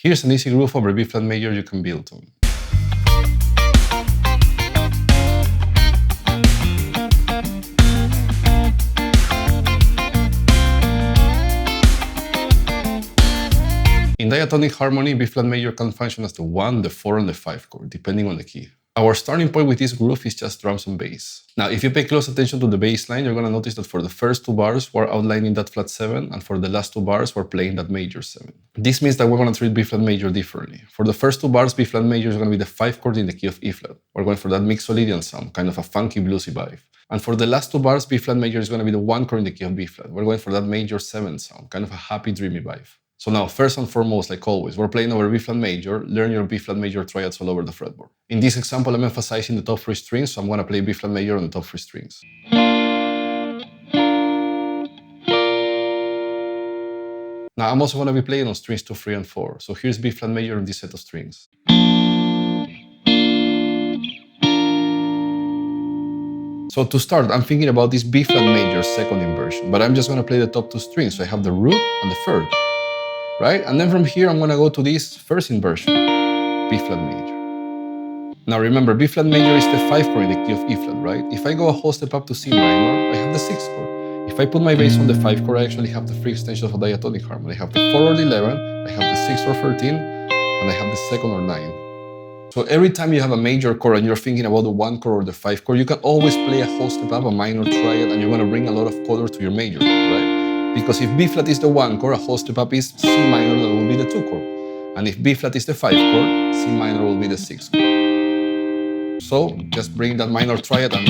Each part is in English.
Here's an easy groove over B flat major you can build on. In diatonic harmony, B flat major can function as the 1, the 4, and the 5 chord, depending on the key. Our starting point with this groove is just drums and bass. Now, if you pay close attention to the bass line, you're going to notice that for the first 2 bars, we're outlining that flat 7, and for the last 2 bars, we're playing that major 7. This means that we're going to treat B flat major differently. For the first 2 bars, B flat major is going to be the 5 chord in the key of E flat. We're going for that mixolydian sound, kind of a funky bluesy vibe. And for the last 2 bars, B flat major is going to be the 1 chord in the key of B flat. We're going for that major 7 sound, kind of a happy, dreamy vibe. So now, first and foremost, like always, we're playing over B flat major. Learn your B flat major triads all over the fretboard. In this example, I'm emphasizing the top 3 strings, so I'm going to play B flat major on the top 3 strings. Now, I'm also going to be playing on strings 2, 3, and 4. So here's B flat major on this set of strings. So to start, I'm thinking about this B flat major second inversion, but I'm just going to play the top 2 strings. So I have the root and the third. Right? And then from here, I'm going to go to this first inversion, B flat major. Now remember, B flat major is the 5 chord in the key of E flat, right? If I go a whole step up to C minor, I have the 6th chord. If I put my bass on the 5 chord, I actually have the 3 extensions of diatonic harmony. I have the 4 or the 11, I have the 6 or 13, and I have the 2nd or 9. So every time you have a major chord and you're thinking about the 1 chord or the 5 chord, you can always play a whole step up, a minor triad, and you're going to bring a lot of color to your major, right? Because if B flat is the 1 chord, a whole step up is C minor, that will be the 2 chord. And if B flat is the 5 chord, C minor will be the 6 chord. So just bring that minor triad and...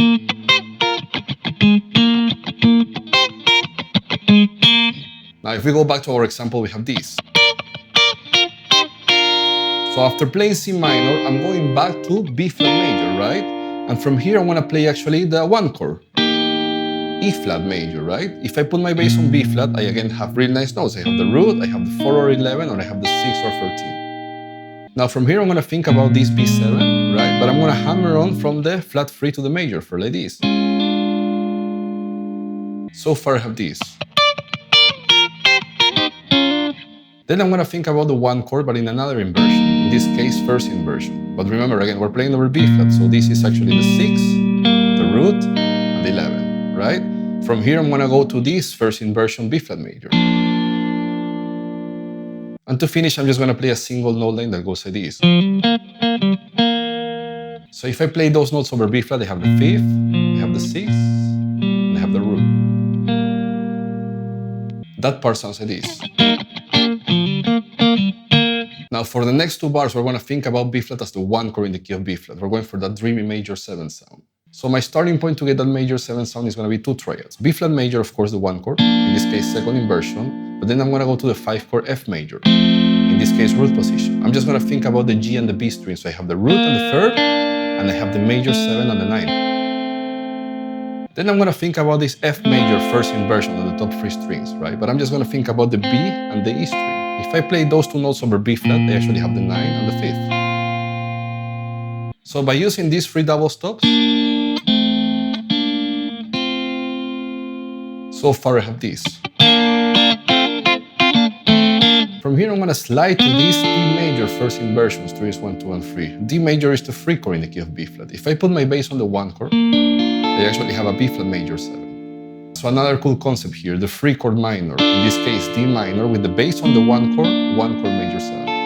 Now if we go back to our example, we have this. So after playing C minor, I'm going back to B flat major, right? And from here, I'm going to play actually the 1 chord. E flat major, right? If I put my bass on B flat, I again have really nice notes. I have the root, I have the 4 or 11, or I have the 6 or 13. Now from here, I'm going to think about this B7, right? But I'm going to hammer on from the flat 3 to the major 4, like this. So far I have this. Then I'm going to think about the 1 chord, but in another inversion. In this case, first inversion. But remember, again, we're playing over B flat, so this is actually the 6, the root, and the 11. Right? From here, I'm going to go to this first inversion B flat major. And to finish, I'm just going to play a single note line that goes like this. So if I play those notes over B flat, I have the 5th, I have the 6th, and I have the root. That part sounds like this. Now for the next 2 bars, we're going to think about B flat as the 1 chord in the key of B flat. We're going for that dreamy major 7 sound. So my starting point to get that major 7 sound is going to be 2 triads. B flat major, of course, the 1 chord, in this case, second inversion, but then I'm going to go to the 5 chord F major, in this case, root position. I'm just going to think about the G and the B string. So I have the root and the 3rd, and I have the major 7 and the 9. Then I'm going to think about this F major first inversion on the top 3 strings, right? But I'm just going to think about the B and the E string. If I play those 2 notes over B flat, I actually have the 9 and the 5th. So by using these 3 double stops, so far I have this. From here I'm going to slide to these D major first inversions, strings 1, 2, and 3. D major is the 3 chord in the key of B flat. If I put my bass on the 1 chord, I actually have a B flat major 7. So another cool concept here, the 3 chord minor, in this case D minor, with the bass on the 1 chord major 7.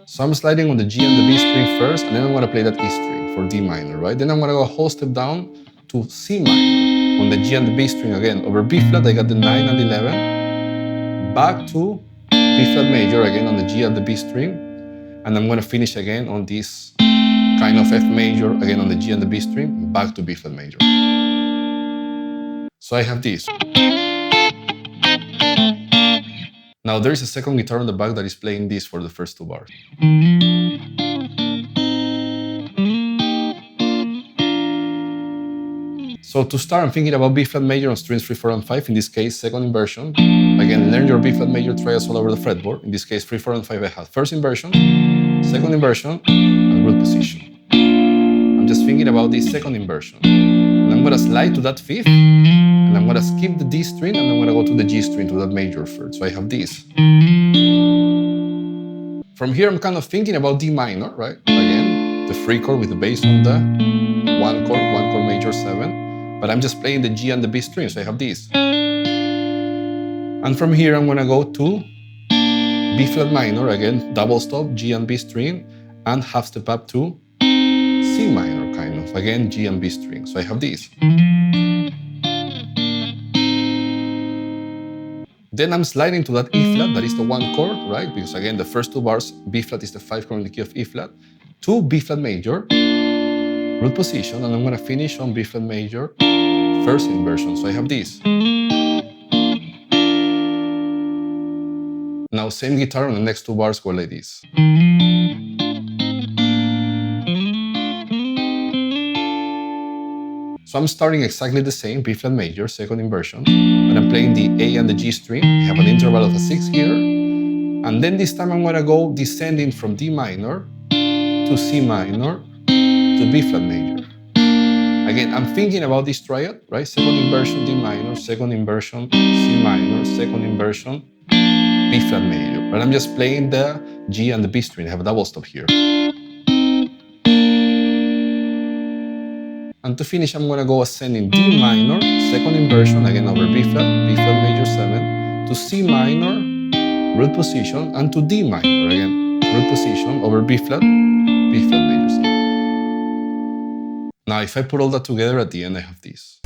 So I'm sliding on the G and the B string first, and then I'm going to play that E string for D minor, right? Then I'm going to go a whole step down to C minor. On the G and the B string again, over B flat I got the 9 and 11, back to B flat major again on the G and the B string, and I'm going to finish again on this kind of F major again on the G and the B string, back to B flat major. So I have this. Now there is a second guitar on the back that is playing this for the first 2 bars. So to start, I'm thinking about B flat major on strings 3, 4, and 5, in this case, second inversion. Again, learn your B flat major triads all over the fretboard. In this case, 3, 4, and 5, I have first inversion, second inversion, and root position. I'm just thinking about this second inversion. And I'm going to slide to that 5th, and I'm going to skip the D string, and I'm going to go to the G string, to that major 3rd. So I have this. From here, I'm kind of thinking about D minor, right? Again, the free chord with the bass on the one chord major 7, but I'm just playing the G and the B string, so I have this. And from here, I'm gonna go to B flat minor, again, double stop, G and B string, and half step up to C minor, kind of, again, G and B string. So I have this. Then I'm sliding to that E flat, that is the one chord, right? Because again, the first two bars, B flat is the 5 chord in the key of E flat, to B flat major, root position, and I'm gonna finish on B flat major, first inversion. So I have this. Now, same guitar on the next two bars go like this. So I'm starting exactly the same, B flat major, second inversion, but I'm playing the A and the G string. I have an interval of a 6 here, and then this time I'm gonna go descending from D minor to C minor to B flat major. Again, I'm thinking about this triad, right? Second inversion, D minor, second inversion, C minor, second inversion, B flat major. But I'm just playing the G and the B string. I have a double stop here. And to finish, I'm gonna go ascending D minor, second inversion, again over B flat major 7, to C minor, root position, and to D minor, again, root position over B flat major 7. Now, if I put all that together at the end, I have this.